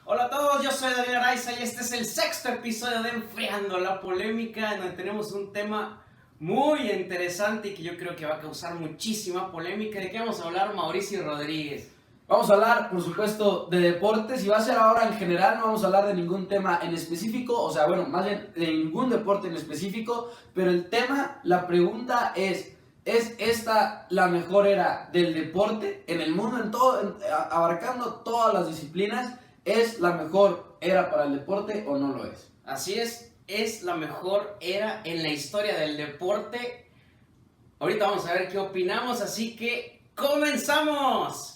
Hola a todos, yo soy Daniel Araiza y este es el sexto episodio de Enfriando la Polémica, en donde tenemos un tema muy interesante y que yo creo que va a causar muchísima polémica. ¿De qué vamos a hablar, Mauricio Rodríguez? Vamos a hablar, por supuesto, de deportes y va a ser ahora en general, no vamos a hablar de ningún tema en específico, o sea, bueno, más bien de ningún deporte en específico, pero el tema, la pregunta ¿es esta la mejor era del deporte en el mundo, abarcando todas las disciplinas? ¿Es la mejor era para el deporte o no lo es? Así es la mejor era en la historia del deporte. Ahorita vamos a ver qué opinamos, así que ¡comenzamos!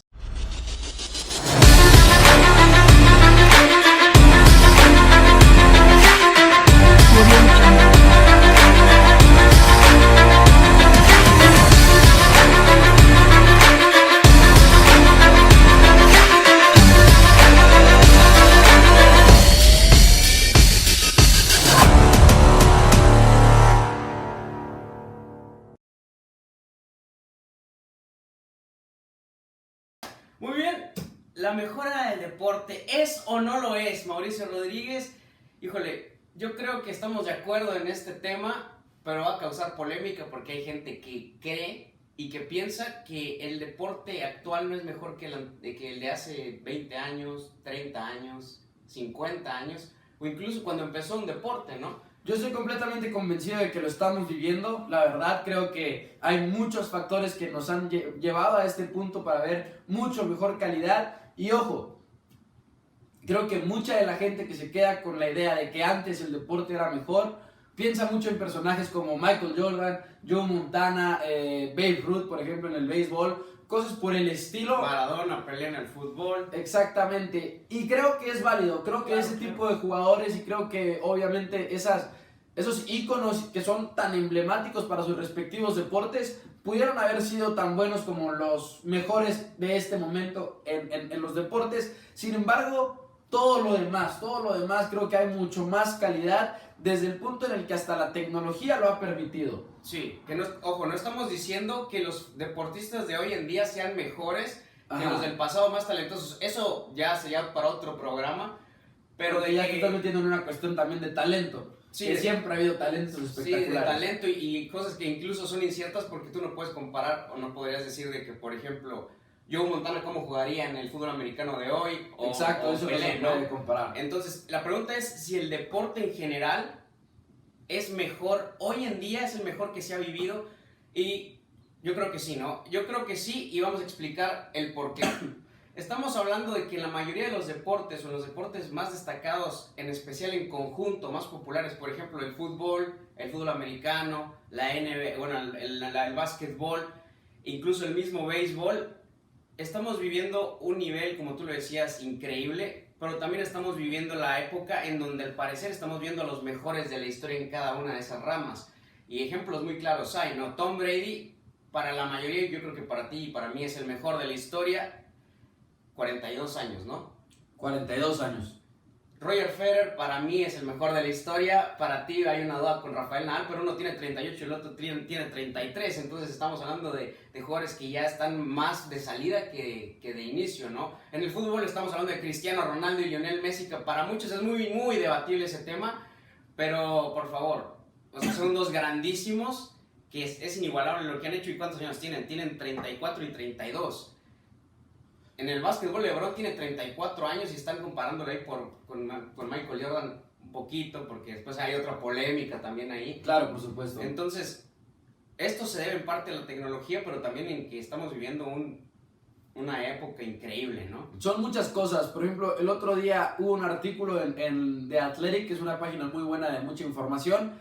Muy bien, la mejora del deporte, ¿es o no lo es, Mauricio Rodríguez? Híjole, yo creo que estamos de acuerdo en este tema, pero va a causar polémica porque hay gente que cree y que piensa que el deporte actual no es mejor que el de hace 20 años, 30 años, 50 años, o incluso cuando empezó un deporte, ¿no? Yo estoy completamente convencido de que lo estamos viviendo. La verdad, creo que hay muchos factores que nos han llevado a este punto para ver mucho mejor calidad. Y ojo, creo que mucha de la gente que se queda con la idea de que antes el deporte era mejor, piensa mucho en personajes como Michael Jordan, Joe Montana, Babe Ruth, por ejemplo, en el béisbol, cosas por el estilo. Maradona pelea en el fútbol. Exactamente, y creo que es válido, creo que ese tipo de jugadores y creo que obviamente esos íconos que son tan emblemáticos para sus respectivos deportes pudieron haber sido tan buenos como los mejores de este momento en los deportes. Sin embargo, todo lo demás creo que hay mucho más calidad desde el punto en el que hasta la tecnología lo ha permitido. Sí, que no, ojo, no estamos diciendo que los deportistas de hoy en día sean mejores que los del pasado más talentosos. Eso ya sería para otro programa. Pero porque ya te estás metiendo en una cuestión también de talento. Sí, que siempre ha habido talentos espectaculares. Sí, de talento y cosas que incluso son inciertas porque tú no puedes comparar o no podrías decir de que, por ejemplo, Joe Montana cómo jugaría en el fútbol americano de hoy. Exacto, eso Pelé, no se puede comparar. Entonces, la pregunta es si el deporte en general es mejor, hoy en día es el mejor que se ha vivido, y yo creo que sí, ¿no? Yo creo que sí, y vamos a explicar el por qué. Estamos hablando de que en la mayoría de los deportes, o en los deportes más destacados, en especial en conjunto, más populares, por ejemplo, el fútbol americano, la NBA, bueno, el básquetbol, incluso el mismo béisbol, estamos viviendo un nivel, como tú lo decías, increíble, pero también estamos viviendo la época en donde al parecer estamos viendo a los mejores de la historia en cada una de esas ramas. Y ejemplos muy claros hay, ¿no? Tom Brady, para la mayoría, yo creo que para ti y para mí es el mejor de la historia, 42 años, ¿no? 42 años. Roger Federer para mí es el mejor de la historia, para ti hay una duda con Rafael Nadal, pero uno tiene 38 y el otro tiene 33, entonces estamos hablando de jugadores que ya están más de salida que de inicio, ¿no? En el fútbol estamos hablando de Cristiano Ronaldo y Lionel Messi, que para muchos es muy, muy debatible ese tema, pero por favor, o sea, son dos grandísimos, que es inigualable lo que han hecho. ¿Y cuántos años tienen? Tienen 34 y 32. En el básquetbol, LeBron tiene 34 años y están comparándolo ahí con Michael Jordan un poquito, porque después hay otra polémica también ahí. Claro, por supuesto. Entonces, esto se debe en parte a la tecnología, pero también en que estamos viviendo una época increíble, ¿no? Son muchas cosas. Por ejemplo, el otro día hubo un artículo en The Athletic, que es una página muy buena de mucha información,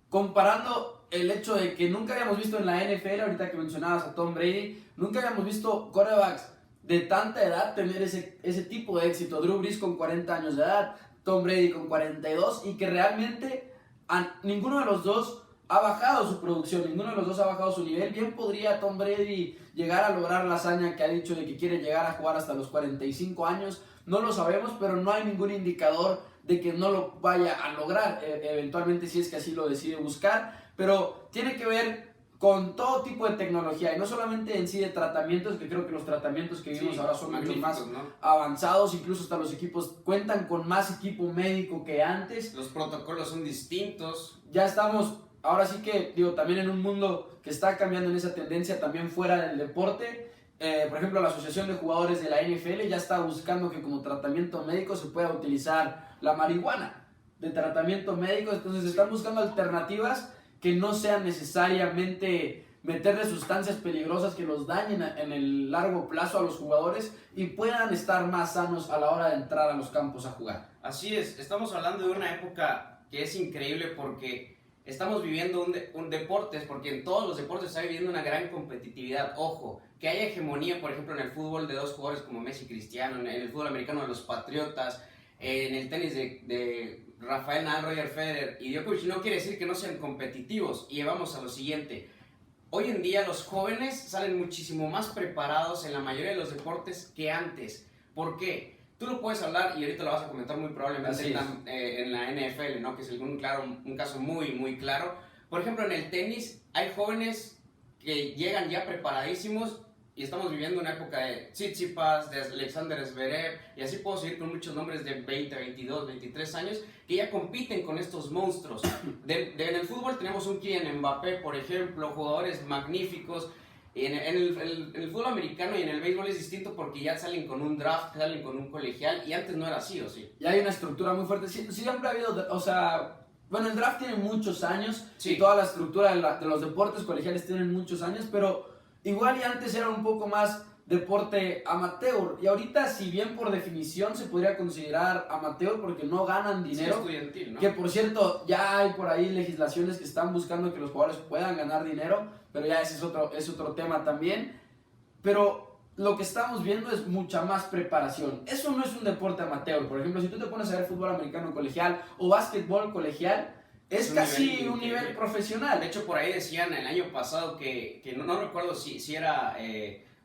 comparando el hecho de que nunca habíamos visto en la NFL, ahorita que mencionabas a Tom Brady, nunca habíamos visto quarterbacks de tanta edad tener ese tipo de éxito. Drew Brees con 40 años de edad, Tom Brady con 42, y que realmente ninguno de los dos ha bajado su producción, ninguno de los dos ha bajado su nivel. Bien podría Tom Brady llegar a lograr la hazaña que ha dicho de que quiere llegar a jugar hasta los 45 años, no lo sabemos, pero no hay ningún indicador de que no lo vaya a lograr, eventualmente, si es que así lo decide buscar. Pero tiene que ver con todo tipo de tecnología, y no solamente en sí de tratamientos, que creo que los tratamientos que vimos ahora son mucho más avanzados, incluso hasta los equipos cuentan con más equipo médico que antes. Los protocolos son distintos. Ya estamos, ahora sí que, digo, también en un mundo que está cambiando en esa tendencia, también fuera del deporte. Por ejemplo, la Asociación de Jugadores de la NFL ya está buscando que como tratamiento médico se pueda utilizar la marihuana de tratamiento médico, entonces están buscando alternativas que no sean necesariamente meterle sustancias peligrosas que los dañen en el largo plazo a los jugadores y puedan estar más sanos a la hora de entrar a los campos a jugar. Así es, estamos hablando de una época que es increíble porque estamos viviendo un deportes, porque en todos los deportes está viviendo una gran competitividad. Ojo, que haya hegemonía, por ejemplo, en el fútbol de dos jugadores como Messi y Cristiano, en el fútbol americano de los Patriotas, en el tenis de Rafael Nadal, Roger Federer y Djokovic, no quiere decir que no sean competitivos. Y vamos a lo siguiente. Hoy en día los jóvenes salen muchísimo más preparados en la mayoría de los deportes que antes. ¿Por qué? Tú lo puedes hablar y ahorita lo vas a comentar muy probablemente en la NFL, ¿no? Que es un caso muy, muy claro. Por ejemplo, en el tenis hay jóvenes que llegan ya preparadísimos y estamos viviendo una época de Tsitsipas, de Alexander Zverev, y así puedo seguir con muchos nombres de 20, 22, 23 años que ya compiten con estos monstruos. En el fútbol tenemos un Kylian Mbappé, por ejemplo, jugadores magníficos. En el fútbol americano y en el béisbol es distinto porque ya salen con un draft, salen con un colegial, y antes no era así, ¿o sí? Y hay una estructura muy fuerte. Siempre ha habido, o sea, bueno, el draft tiene muchos años, sí, y toda la estructura de los deportes colegiales tienen muchos años, pero igual y antes era un poco más deporte amateur, y ahorita, si bien por definición se podría considerar amateur porque no ganan dinero, sí, estudiantil, ¿no? Que por cierto, ya hay por ahí legislaciones que están buscando que los jugadores puedan ganar dinero, pero ya ese es otro tema también. Pero lo que estamos viendo es mucha más preparación. Eso no es un deporte amateur. Por ejemplo, si tú te pones a ver fútbol americano colegial o básquetbol colegial, es casi un nivel profesional. De hecho, por ahí decían el año pasado que no recuerdo si era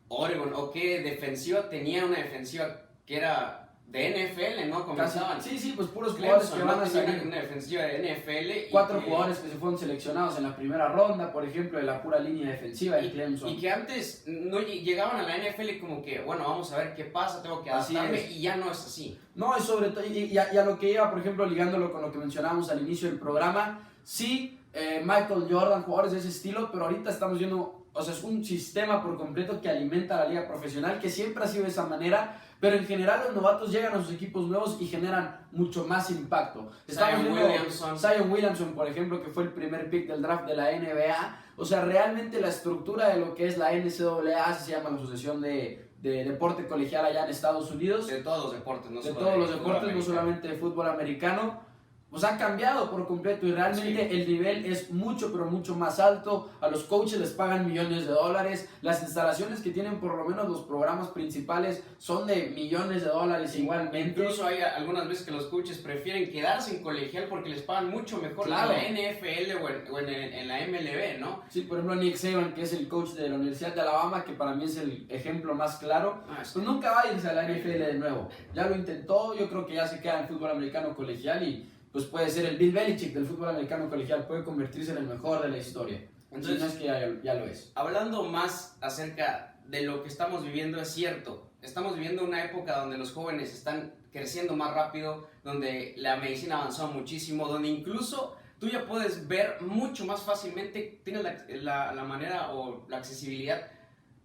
Oregon o qué defensiva, tenía una defensiva que era de NFL, ¿no? Comenzaban. Sí, pues puros jugadores que van a salir. Una defensiva de NFL. 4 jugadores que se fueron seleccionados en la primera ronda, por ejemplo, de la pura línea defensiva de Clemson. Y que antes no llegaban a la NFL como que, bueno, vamos a ver qué pasa, tengo que adaptarme, y ya no es así. No, y sobre todo, y a lo que iba, por ejemplo, ligándolo con lo que mencionábamos al inicio del programa, sí, Michael Jordan, jugadores de ese estilo, pero ahorita estamos viendo, o sea, es un sistema por completo que alimenta a la liga profesional, que siempre ha sido de esa manera, pero en general los novatos llegan a sus equipos nuevos y generan mucho más impacto. Estamos viendo Zion Williamson, por ejemplo, que fue el primer pick del draft de la NBA. O sea, realmente la estructura de lo que es la NCAA, así se llama la Asociación de Deporte Colegial allá en Estados Unidos. De todos los deportes, no de todos los deportes, no solamente de fútbol americano. Pues ha cambiado por completo y realmente el nivel es mucho, pero mucho más alto. A los coaches les pagan millones de dólares. Las instalaciones que tienen, por lo menos los programas principales, son de millones de dólares igualmente. Incluso hay algunas veces que los coaches prefieren quedarse en colegial porque les pagan mucho mejor en la NFL o en la MLB, ¿no? Sí, por ejemplo Nick Saban, que es el coach de la Universidad de Alabama, que para mí es el ejemplo más claro, pues nunca va a irse a la NFL de nuevo. Ya lo intentó, yo creo que ya se queda en fútbol americano colegial y pues puede ser el Bill Belichick del fútbol americano colegial, puede convertirse en el mejor de la historia. Entonces, si no es que ya lo es. Hablando más acerca de lo que estamos viviendo, es cierto, estamos viviendo una época donde los jóvenes están creciendo más rápido, donde la medicina ha avanzado muchísimo, donde incluso tú ya puedes ver mucho más fácilmente, tienes la manera o la accesibilidad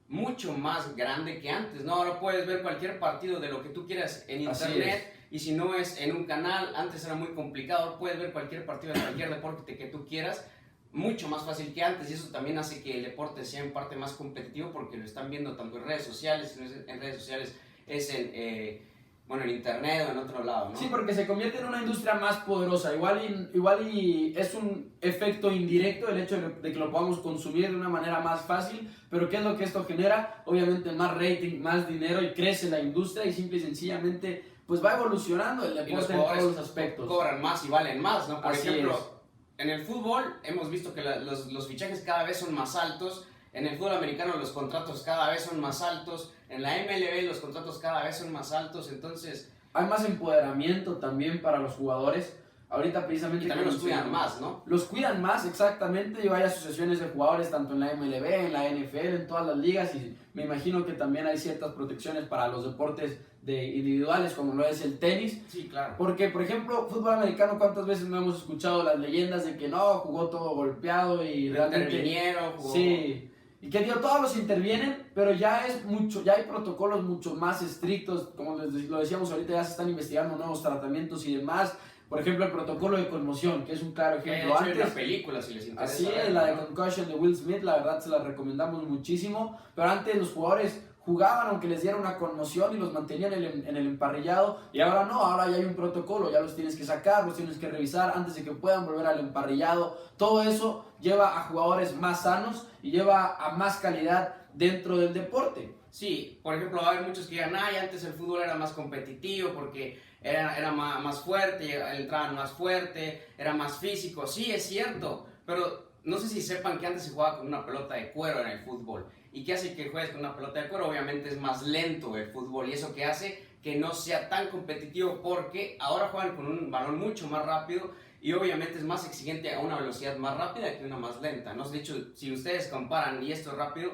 mucho más grande que antes, ¿no? Ahora puedes ver cualquier partido de lo que tú quieras en internet. Y si no es en un canal, antes era muy complicado, puedes ver cualquier partido de cualquier deporte que tú quieras, mucho más fácil que antes, y eso también hace que el deporte sea en parte más competitivo porque lo están viendo tanto en redes sociales, si no es en redes sociales es en internet o en otro lado, ¿no? Sí, porque se convierte en una industria más poderosa, igual y es un efecto indirecto el hecho de que lo podamos consumir de una manera más fácil, pero ¿qué es lo que esto genera? Obviamente más rating, más dinero, y crece la industria y simple y sencillamente pues va evolucionando el deporte en todos los aspectos. Cobran más y valen más, ¿no? Por ejemplo, en el fútbol hemos visto que los fichajes cada vez son más altos. En el fútbol americano los contratos cada vez son más altos. En la MLB los contratos cada vez son más altos. Entonces, hay más empoderamiento también para los jugadores. ahorita precisamente... Y también los cuidan más, ¿no? Los cuidan más, exactamente, y hay asociaciones de jugadores tanto en la MLB, en la NFL, en todas las ligas, y me imagino que también hay ciertas protecciones para los deportes individuales, como lo es el tenis. Sí, claro. Porque, por ejemplo, fútbol americano, ¿cuántas veces no hemos escuchado las leyendas de que no, jugó todo golpeado y realmente... Intervinieron, jugó... Sí, y que digo, todos los intervienen, pero ya es mucho, ya hay protocolos mucho más estrictos, como lo decíamos ahorita, ya se están investigando nuevos tratamientos y demás. Por ejemplo, el protocolo de conmoción, que es un claro ejemplo. Antes, una película, si les interesa. Así es, la de Concussion de Will Smith, la verdad se la recomendamos muchísimo, pero antes los jugadores jugaban aunque les diera una conmoción y los mantenían en el emparrillado, y ahora no, ahora ya hay un protocolo, ya los tienes que sacar, los tienes que revisar antes de que puedan volver al emparrillado. Todo eso lleva a jugadores más sanos y lleva a más calidad dentro del deporte. Sí, por ejemplo, va a haber muchos que digan, ay, antes el fútbol era más competitivo porque era más fuerte, entraban más fuerte, era más físico. Sí, es cierto, pero no sé si sepan que antes se jugaba con una pelota de cuero en el fútbol. ¿Y qué hace que juegues con una pelota de cuero? Obviamente es más lento el fútbol, y eso que hace que no sea tan competitivo porque ahora juegan con un balón mucho más rápido y obviamente es más exigente a una velocidad más rápida que una más lenta, ¿no? De hecho, si ustedes comparan, y esto es rápido,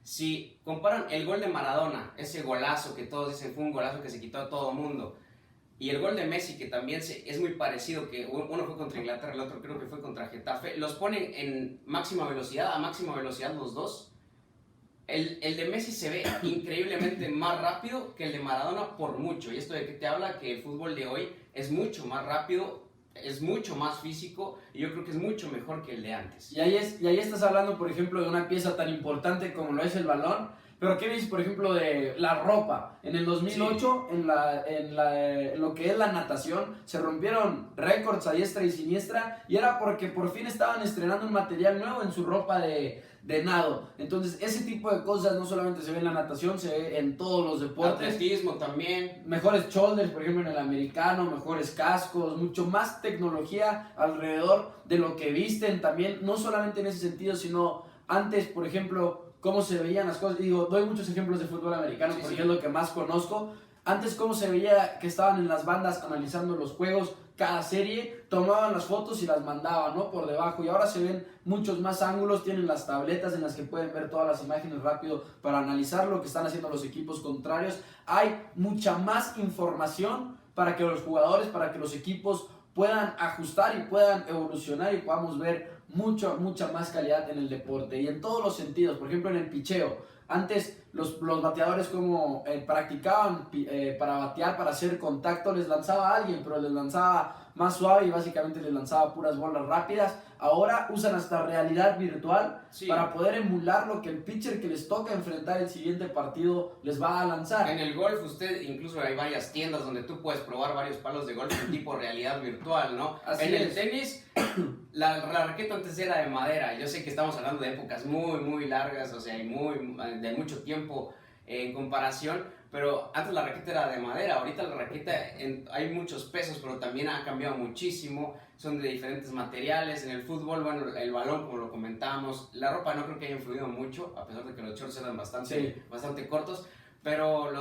si comparan el gol de Maradona, ese golazo que todos dicen fue un golazo que se quitó a todo mundo, y el gol de Messi, que también es muy parecido, que uno fue contra Inglaterra, el otro creo que fue contra Getafe, los ponen en máxima velocidad, a máxima velocidad los dos. El de Messi se ve increíblemente más rápido que el de Maradona por mucho, y esto de que te habla que el fútbol de hoy es mucho más rápido, es mucho más físico, y yo creo que es mucho mejor que el de antes. Y ahí estás hablando, por ejemplo, de una pieza tan importante como lo es el balón. Pero ¿qué dices, por ejemplo, de la ropa? En el 2008, sí, en lo que es la natación, se rompieron récords a diestra y siniestra, y era porque por fin estaban estrenando un material nuevo en su ropa de nado. Entonces, ese tipo de cosas no solamente se ve en la natación, se ve en todos los deportes. Atletismo también. Mejores shoulders, por ejemplo, en el americano, mejores cascos, mucho más tecnología alrededor de lo que visten también, no solamente en ese sentido, sino antes, por ejemplo, cómo se veían las cosas. Digo, doy muchos ejemplos de fútbol americano, sí, porque es lo que más conozco. Antes, cómo se veía que estaban en las bandas analizando los juegos, cada serie, tomaban las fotos y las mandaban, ¿no? Por debajo. Y ahora se ven muchos más ángulos, tienen las tabletas en las que pueden ver todas las imágenes rápido para analizar lo que están haciendo los equipos contrarios. Hay mucha más información para que los jugadores, para que los equipos puedan ajustar y puedan evolucionar y podamos ver mucha más calidad en el deporte y en todos los sentidos. Por ejemplo, en el picheo, antes los bateadores como practicaban para batear, para hacer contacto, les lanzaba a alguien, pero les lanzaba más suave y básicamente les lanzaba puras bolas rápidas. Ahora usan hasta realidad virtual, sí, para poder emular lo que el pitcher que les toca enfrentar el siguiente partido les va a lanzar. En el golf, incluso hay varias tiendas donde tú puedes probar varios palos de golf en tipo realidad virtual, ¿no? Así en es. El tenis, la raqueta antes era de madera. Yo sé que estamos hablando de épocas muy largas, o sea, de mucho tiempo en comparación, pero antes la raqueta era de madera. Ahorita la raqueta hay muchos pesos, pero también ha cambiado muchísimo, son de diferentes materiales. En el fútbol, bueno, el balón, como lo comentábamos, la ropa no creo que haya influido mucho, a pesar de que los shorts eran bastante cortos, pero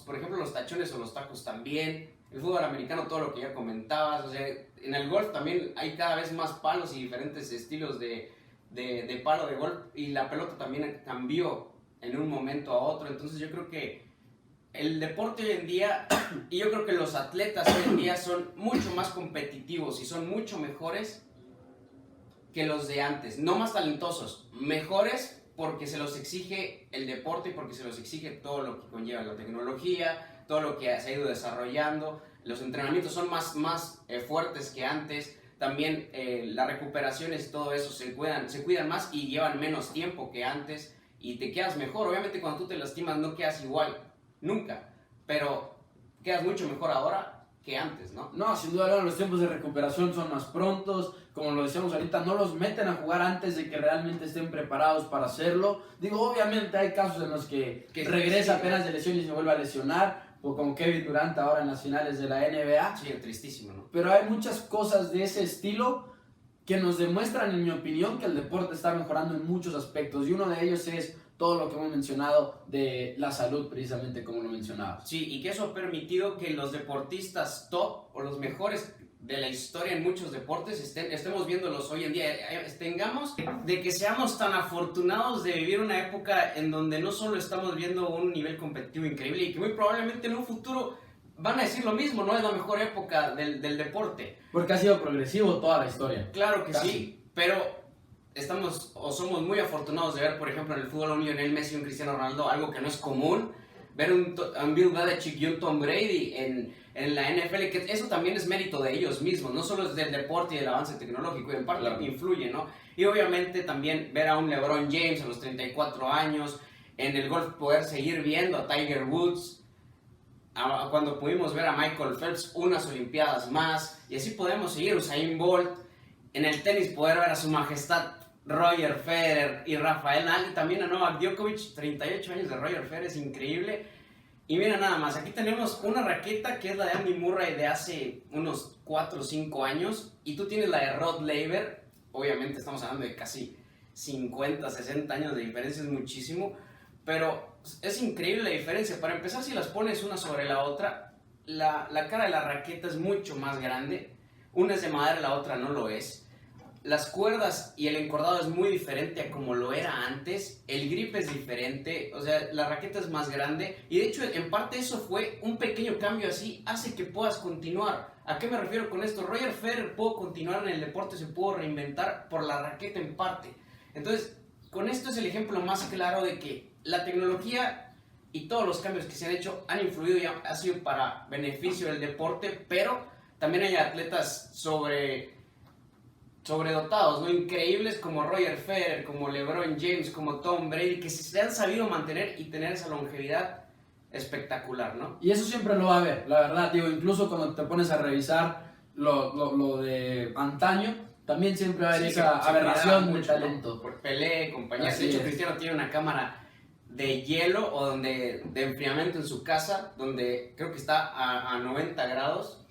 por ejemplo los tachones o los tacos también. El fútbol americano, todo lo que ya comentabas, o sea, en el golf también hay cada vez más palos y diferentes estilos de palo de golf, y la pelota también cambió en un momento a otro. Entonces yo creo que el deporte hoy en día, y yo creo que los atletas hoy en día son mucho más competitivos y son mucho mejores que los de antes. No más talentosos, mejores porque se los exige el deporte y porque se los exige todo lo que conlleva la tecnología, todo lo que se ha ido desarrollando. Los entrenamientos son más fuertes que antes. También las recuperaciones y todo eso se cuidan más y llevan menos tiempo que antes. Y te quedas mejor. Obviamente cuando tú te lastimas no quedas igual, nunca, pero quedas mucho mejor ahora que antes, ¿no? No, sin duda los tiempos de recuperación son más prontos, como lo decíamos ahorita, no los meten a jugar antes de que realmente estén preparados para hacerlo. Digo, obviamente hay casos en los que regresa apenas de lesión y se vuelve a lesionar, o como Kevin Durant ahora en las finales de la NBA. Sí, tristísimo, ¿no? Pero hay muchas cosas de ese estilo que nos demuestran, en mi opinión, que el deporte está mejorando en muchos aspectos, y uno de ellos es todo lo que hemos mencionado de la salud, precisamente como lo mencionabas. Sí, y que eso ha permitido que los deportistas top o los mejores de la historia en muchos deportes estemos viéndolos hoy en día, tengamos de que seamos tan afortunados de vivir una época en donde no solo estamos viendo un nivel competitivo increíble y que muy probablemente en un futuro van a decir lo mismo, no es la mejor época del deporte. Porque ha sido progresivo toda la historia. Claro que Casi. sí, pero somos muy afortunados de ver, por ejemplo, en el fútbol a un Lionel Messi y un Cristiano Ronaldo, algo que no es común, ver un Bill Belichick y un Tom Brady en la NFL, que eso también es mérito de ellos mismos, no solo es del deporte y del avance tecnológico, y en parte influye, ¿no? Y obviamente también ver a un LeBron James a los 34 años, en el golf poder seguir viendo a Tiger Woods, cuando pudimos ver a Michael Phelps unas olimpiadas más, y así podemos seguir, Usain Bolt, en el tenis poder ver a su majestad Roger Federer y Rafael Nadal, y también a Novak Djokovic, 38 años de Roger Federer, es increíble. Y mira nada más, aquí tenemos una raqueta que es la de Andy Murray de hace unos 4 o 5 años, y tú tienes la de Rod Laver, obviamente estamos hablando de casi 50, 60 años de diferencia, es muchísimo, pero es increíble la diferencia. Para empezar, si las pones una sobre la otra, la cara de la raqueta es mucho más grande, una es de madera, la otra no lo es. Las cuerdas y el encordado es muy diferente a como lo era antes, el grip es diferente, o sea, la raqueta es más grande, y de hecho en parte eso fue un pequeño cambio así, hace que puedas continuar. ¿A qué me refiero con esto? Roger Federer pudo continuar en el deporte, se pudo reinventar por la raqueta en parte. Entonces, con esto es el ejemplo más claro de que la tecnología y todos los cambios que se han hecho han influido y ha sido para beneficio del deporte, pero también hay atletas sobredotados, ¿no? Increíbles como Roger Federer, como LeBron James, como Tom Brady, que se han sabido mantener y tener esa longevidad espectacular, ¿no? Y eso siempre lo va a haber, la verdad, digo, incluso cuando te pones a revisar lo de antaño, también siempre va a haber esa aberración de talento. ¿No? Por Pelé, compañía. Así de hecho, es. Cristiano tiene una cámara de hielo o de enfriamiento en su casa, donde creo que está a 90 grados.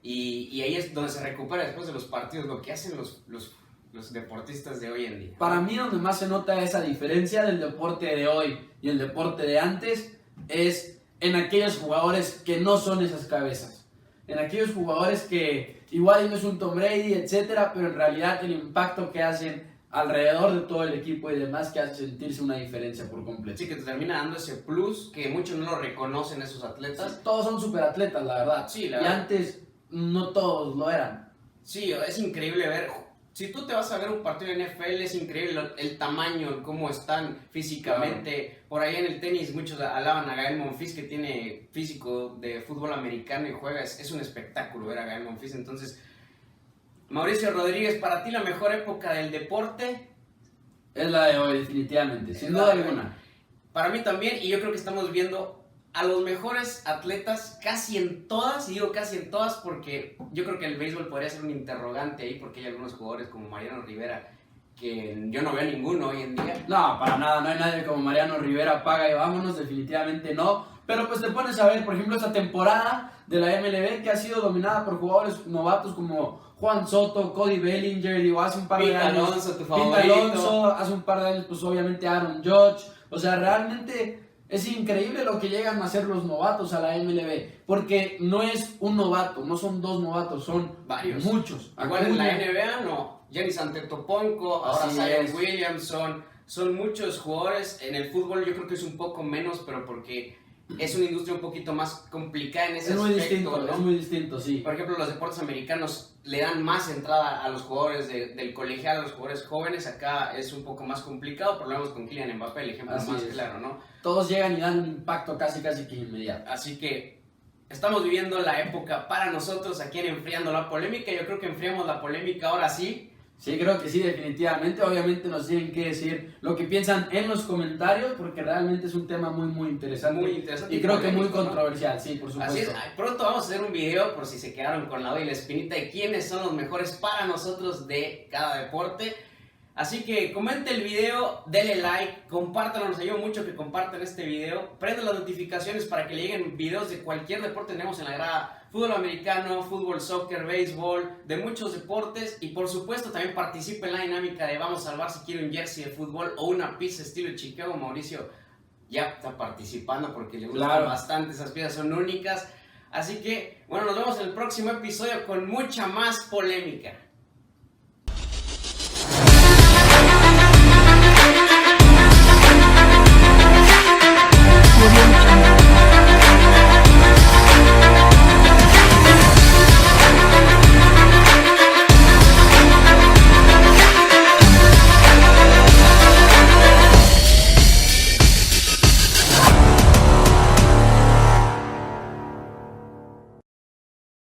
Y ahí es donde se recupera después de los partidos, lo que hacen los deportistas de hoy en día. Para mí, donde más se nota esa diferencia del deporte de hoy y el deporte de antes es en aquellos jugadores que no son esas cabezas. En aquellos jugadores que igual no es un Tom Brady, etcétera, pero en realidad el impacto que hacen alrededor de todo el equipo y demás que hace sentirse una diferencia por completo. Sí, que te termina dando ese plus que muchos no lo reconocen esos atletas. Sí, todos son superatletas, la verdad. Sí, la y verdad. antes no todos lo eran. Sí, es increíble ver. Si tú te vas a ver un partido de NFL, es increíble el tamaño, cómo están físicamente. Claro. Por ahí en el tenis muchos alaban a Gael Monfils, que tiene físico de fútbol americano y juega. Es un espectáculo ver a Gael Monfils. Entonces, Mauricio Rodríguez, para ti la mejor época del deporte es la de hoy, definitivamente, sin duda alguna. Para mí también, y yo creo que estamos viendo a los mejores atletas casi en todas, y digo casi en todas porque yo creo que el béisbol podría ser un interrogante ahí, porque hay algunos jugadores como Mariano Rivera que yo no veo ninguno hoy en día. No, para nada, no hay nadie como Mariano Rivera, paga y vámonos, definitivamente no. Pero pues te pones a ver, por ejemplo, esta temporada de la MLB que ha sido dominada por jugadores novatos como Juan Soto, Cody Bellinger, digo, hace un par de años. Alonso, tu favorito. Pete Alonso, hace un par de años, pues obviamente Aaron Judge. O sea, realmente es increíble lo que llegan a hacer los novatos a la MLB, porque no es un novato, no son dos novatos, son varios. Muchos. Igual en la NBA no, Giannis Antetokounmpo, ahora Zion Williamson, son muchos jugadores. En el fútbol yo creo que es un poco menos, pero porque es una industria un poquito más complicada en ese aspecto. Distinto, ¿no? Es muy distinto, sí. Por ejemplo, los deportes americanos le dan más entrada a los jugadores del colegial, a los jugadores jóvenes. Acá es un poco más complicado, pero lo vemos con Kylian Mbappé, el ejemplo más claro, ¿no? Todos llegan y dan un impacto casi que inmediato. Así que estamos viviendo la época para nosotros aquí en Enfriando la Polémica. Yo creo que enfriamos la polémica ahora sí. Sí, creo que sí, definitivamente. Obviamente nos tienen que decir lo que piensan en los comentarios, porque realmente es un tema muy interesante. Muy interesante. Y creo que muy controversial, ¿no? Sí, por supuesto. Así es, pronto vamos a hacer un video, por si se quedaron con la duda y la espinita, de quiénes son los mejores para nosotros de cada deporte. Así que comente el video, denle like, compártanlo, nos ayuda mucho que compartan este video. Prendan las notificaciones para que le lleguen videos de cualquier deporte que tenemos en la grada. Fútbol americano, fútbol, soccer, béisbol, de muchos deportes. Y por supuesto también participe en la dinámica de vamos a salvar si quiere un jersey de fútbol o una pizza estilo Chicago. Mauricio ya está participando porque le gustan bastante, esas piezas son únicas. Así que, bueno, nos vemos en el próximo episodio con mucha más polémica.